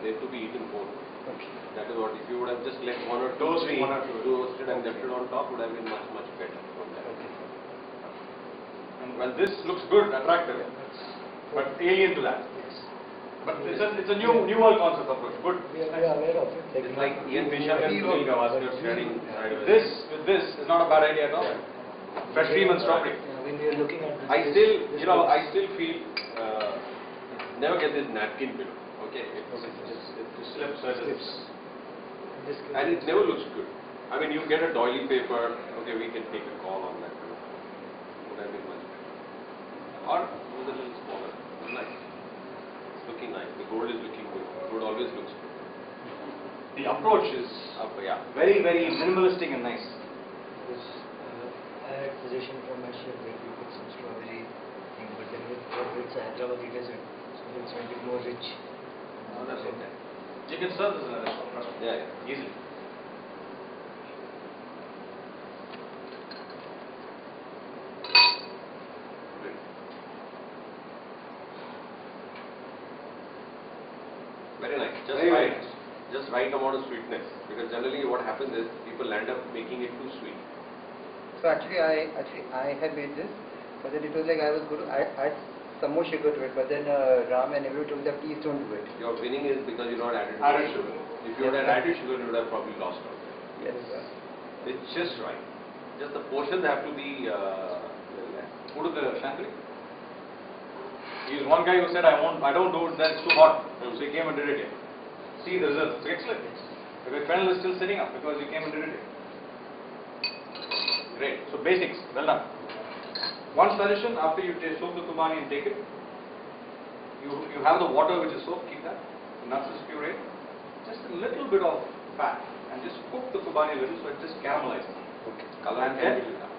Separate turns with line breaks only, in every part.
They have to be eaten whole.
Okay.
That is what, if you would have just left one or two, three roasted and left it on top, would have been much, much better from that.
Okay.
And well, this looks good, attractive, but alien to that.
Yes.
But it's a new world concept approach. Good.
We are aware of it.
It's like Ian Fisher and Sunil Gavaskar standing side by
This
side.
with this is not a bad idea at all.
Yeah.
Fresh cream and strawberry.
When we are looking at this,
I still, you know, I still feel never get this napkin below. Okay, it slips and it never looks good. I mean, you get a doily paper. Okay, we can take a call on that. Would have been much better. Or was a little smaller. It's nice. It's looking nice. The gold is looking good. Gold always looks good.
The approach is
Yeah.
very, very minimalistic and nice.
I had suggestion from my chef that we put some strawberry thing, but then it's a Hyderabadi dessert, so it's going to be more rich.
Oh, that's okay.
You can serve this in a restaurant, trust me.
Yeah, yeah.
Easily.
Good. Very nice. Just
Very, very
right.
nice.
Just right amount of sweetness. Because generally what happens is people end up making it too sweet.
So actually I had made this, but then it was like I was going to add some more sugar to it, but then Ram and everyone told me that please don't do it.
Your winning is because you not added
Added
sugar.
sugar.
If you would have added sugar, you would have probably lost out.
Yes.
It's just right. Just the portions have to be.
Who did the chantilly? He was one guy who said, I don't do it, then it's too hot. So he came and did it here. See the results. It's excellent. The kernel is still sitting up because you came and did it here. Great. So basics, well done. One suggestion, after you soak the kubani and take it, you have the water which is soaked, keep that. The nuts is pureed. Just a little bit of fat and just cook the kubani a little so it just caramelizes.
Okay.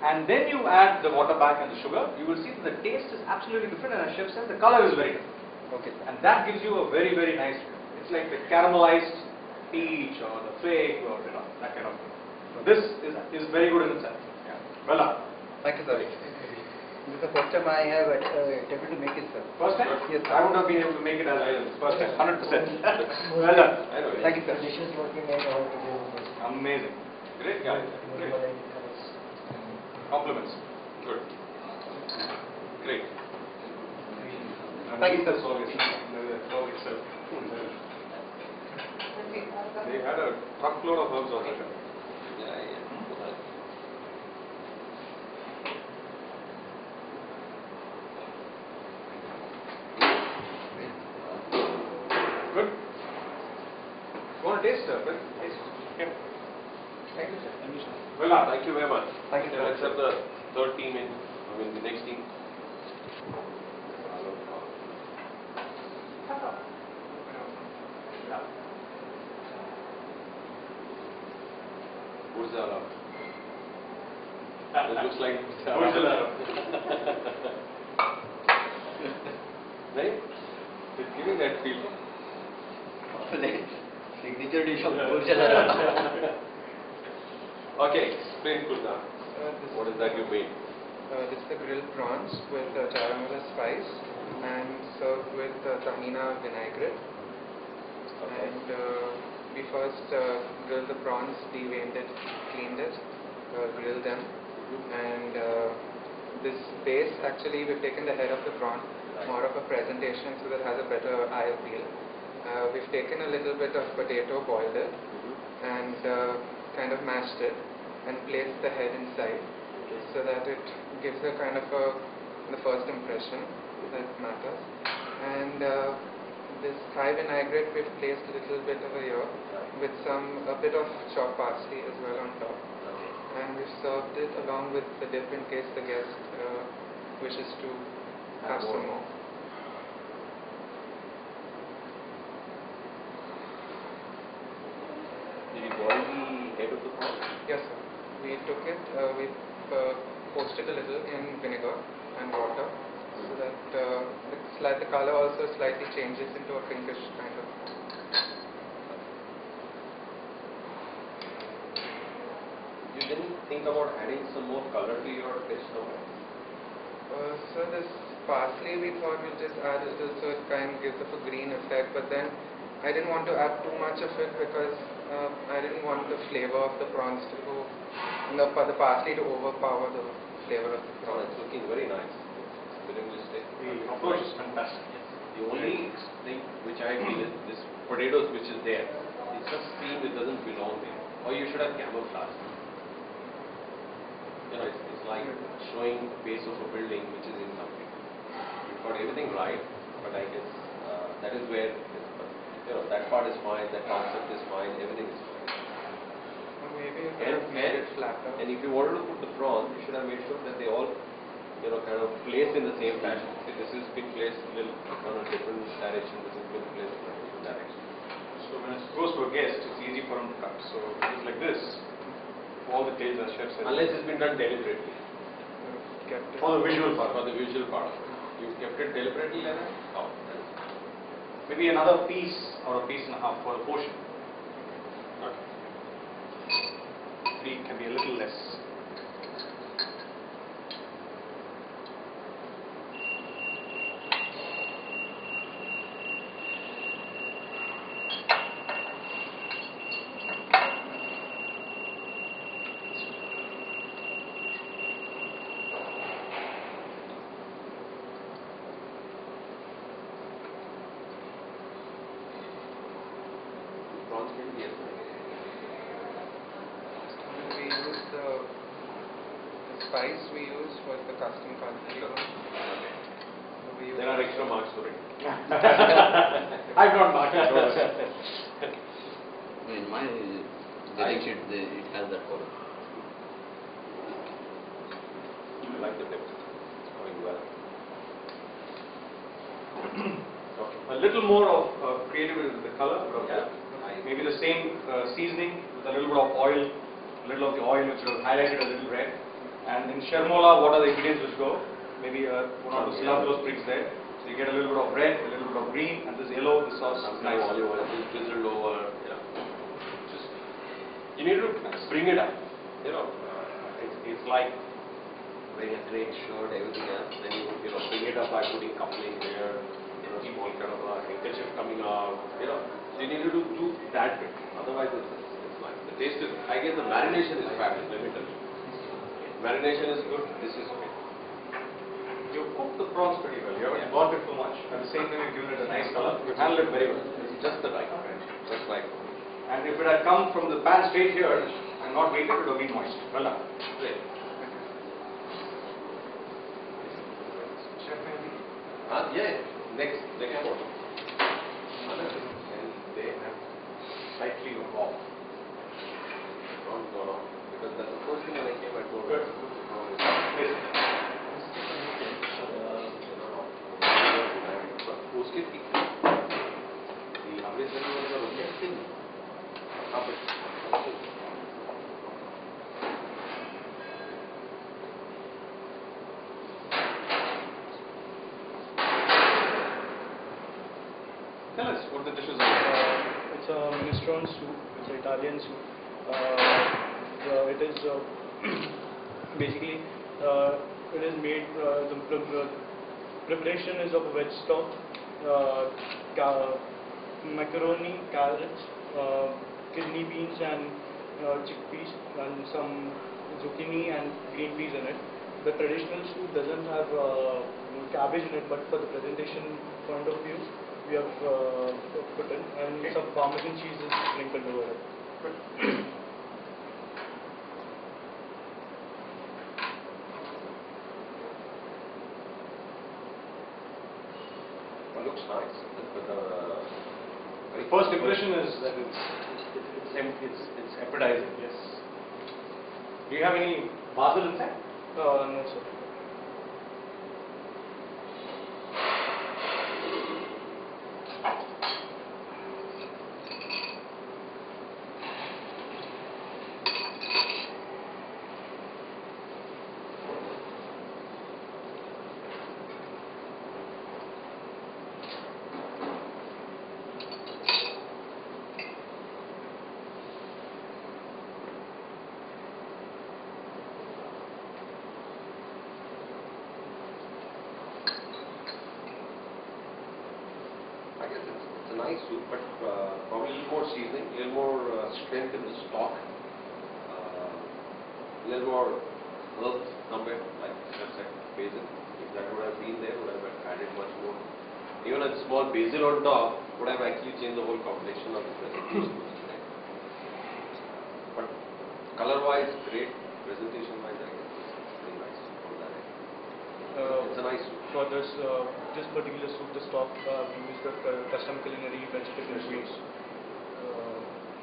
And then you add the water back and the sugar, you will see that the taste is absolutely different, and as chef said, the color is very different.
Okay.
And that gives you a very, very nice, it's like the caramelized peach or the fig or that kind of thing. This is very good in itself. Yeah. Well done.
Thank you, sir. This is the first time I have attempted to make it, sir.
First time?
Yes, sir.
I would have been able to make it as I am. First time, 100%. Well done.
I know.
Thank you, sir.
Dishes what we made all together was
Amazing. Great guy. Great. Compliments. Good. Great.
Thank you, sir.
They had a truckload of herbs on that.
Yeah, yeah.
Good. You want to taste, Fred? Taste. Yeah.
Thank you, sir.
Well done.
Thank you very much.
Thank you, sir.
Let's have the third team in. The next team. Who's the alarm? It looks like
Who's the alarm?
Right? It's giving that feel.
signature dish of Gurjara.
Okay, explain Kulna. What is that you made?
This is the grilled prawns with charamala spice and served with tahina vinaigrette. And we first grilled the prawns, deveined it, cleaned it, grilled them. And this base, actually we've taken the head of the prawn, more of a presentation so that it has a better eye appeal. We've taken a little bit of potato, boiled it, and kind of mashed it and placed the head inside so that it gives a kind of the first impression that matters. And this Thai vinaigrette we've placed a little bit over here with a bit of chopped parsley as well on top. And we've served it along with the dip in case the guest wishes to have some more.
Did you boil the head of the prawn?
Yes, sir. We took it, we poached it a little in vinegar and water so that the color also slightly changes into a pinkish kind of.
You didn't think about adding some more color to your dish, no?
So this parsley we thought we'll just add a little so it kind of gives up a green effect, but then I didn't want to add too much of it because I didn't want the flavor of the prawns to go, the parsley to overpower the flavor of the
Oh,
prawns.
it's looking very nice. It's minimalistic.
The approach is fantastic.
The only thing which I feel is this potatoes which is there, it's just seem it doesn't belong there. Or you should have camouflage. You know, it's like showing base of a building which is incomplete. You've got everything right, but I guess that is where, you know, that part is fine, that concept is fine, everything is fine.
Or maybe you could have made it flatter.
And if you wanted to put the prawns, you should have made sure that they all, you know, kind of placed in the same fashion. See, this has been placed a little on a different direction, this has been placed in a different direction.
So when it goes to a guest, it's easy for him to cut. So it's like this. All the tails are chefs.
Unless it's been done deliberately.
Kept it.
For the visual part.
For the visual part of it. You kept it deliberately like that? Oh, that's
Maybe another piece or a piece and a half for a portion.
okay.
3 can be a little less.
Prawns can be as
We use the spice we use was the custom cardamom. We use
There are extra marks for it.
I've not marked it.
I mean, mine is getting it, it has that color.
I like the depth. It's going well. Okay.
A little more of creativity with the color.
Yeah.
Maybe the same seasoning with a little bit of oil, a little of the oil which was highlighted a little red. And in Sharmola, what are the ingredients which go? Maybe one or two cilantro sprigs there. So you get a little bit of red, a little bit of green, and this yellow, the sauce.
Sometimes olive oil is drizzled over, you know. Just, you need to bring it up. You know, it's like wearing a great shirt, everything else. Then you know, bring it up by putting coupling there, you know, small kind of a handkerchief coming out, you know. So you need to do that bit. Otherwise, it's fine. The taste is, I guess the marination is fabulous, let me tell you. Marination is good, this is good.
You cooked the prawns pretty well. You haven't burnt it too much. At the same time, you've given it a nice color. You've handled it very well.
It's just the right, just like.
And if it had come from the pan straight here and not waited, it would have been moist. Well done.
Great.
Chef maybe.
Yeah, next one. And they have slightly off. Not gone off. Because that's the first thing when I came, I told her. उसके ठीक the Amritsar में वाला रोटी है आप
Tell us what the dishes are.
It's a minestrone soup. It's an Italian soup. It is basically it is made. The preparation is of a veg stock, macaroni, carrots, kidney beans, and chickpeas, and some zucchini and green peas in it. The traditional soup doesn't have cabbage in it, but for the presentation point of view, we have put in, and some Parmesan cheese is sprinkled over it.
It looks nice.
The first impression is that it's appetizing. Yes. Do you have any basil inside?
No, sir.
a nice soup, but probably a little more seasoning, a little more strength in the stock, a little more earth somewhere, like basil. If that would have been there, would have added much more. Even a small basil on top would have actually changed the whole complexion of the presentation. But color-wise, great. Presentation-wise, I guess it's very nice from that end. It's a nice soup.
For this particular soup, the stock we use the custom culinary vegetable paste.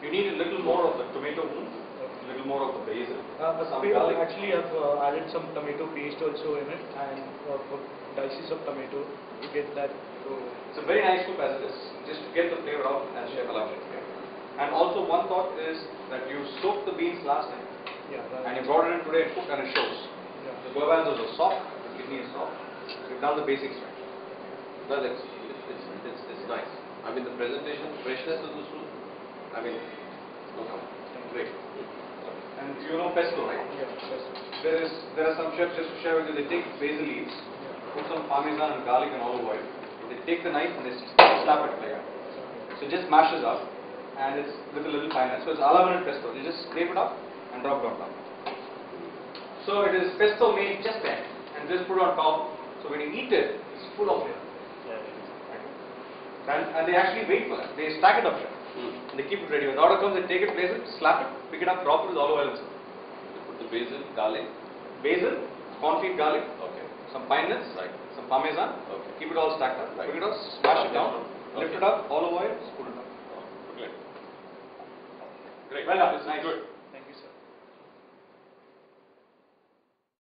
You need a little more of the tomato mousse, a little more of the basil, some garlic.
Actually, I've added some tomato paste also in it, and for dices of tomato to get that.
It's a very nice soup as it is, just to get the flavor out, as Chef allowed it. And also one thought is that you soaked the beans last time,
Yeah.
and you brought it in today and cooked, and it shows.
Yeah.
The garbanzos are soft, the kidney is soft. We've done the basics right.
Well, it's nice. I mean, the presentation, freshness of the soup, I mean, no comment. Great.
And you know pesto, right?
Yeah. That's
There are some chefs, just to share with you, they take basil leaves, put some parmesan and garlic and olive oil. They take the knife and they slap it like that. So it just mashes up, and it's with a little fineness. So it's a la minute pesto. You just scrape it up and drop it on top. So it is pesto made just there, and just put it on top. So when you eat it, it's full of flavor. And they actually wait for that. They stack it up, chef. And they keep it ready. When the order comes, they take it, place it, slap it, pick it up, drop it with olive oil and stuff.
They put the basil, garlic.
Basil, confit garlic,
Okay.
some pine nuts,
Right.
some parmesan.
Okay.
Keep it all stacked up.
Right.
Pick it up, smash it down,
Okay.
lift it up, olive oil, put it up.
Great. Great.
Well done.
This is
Nice.
good.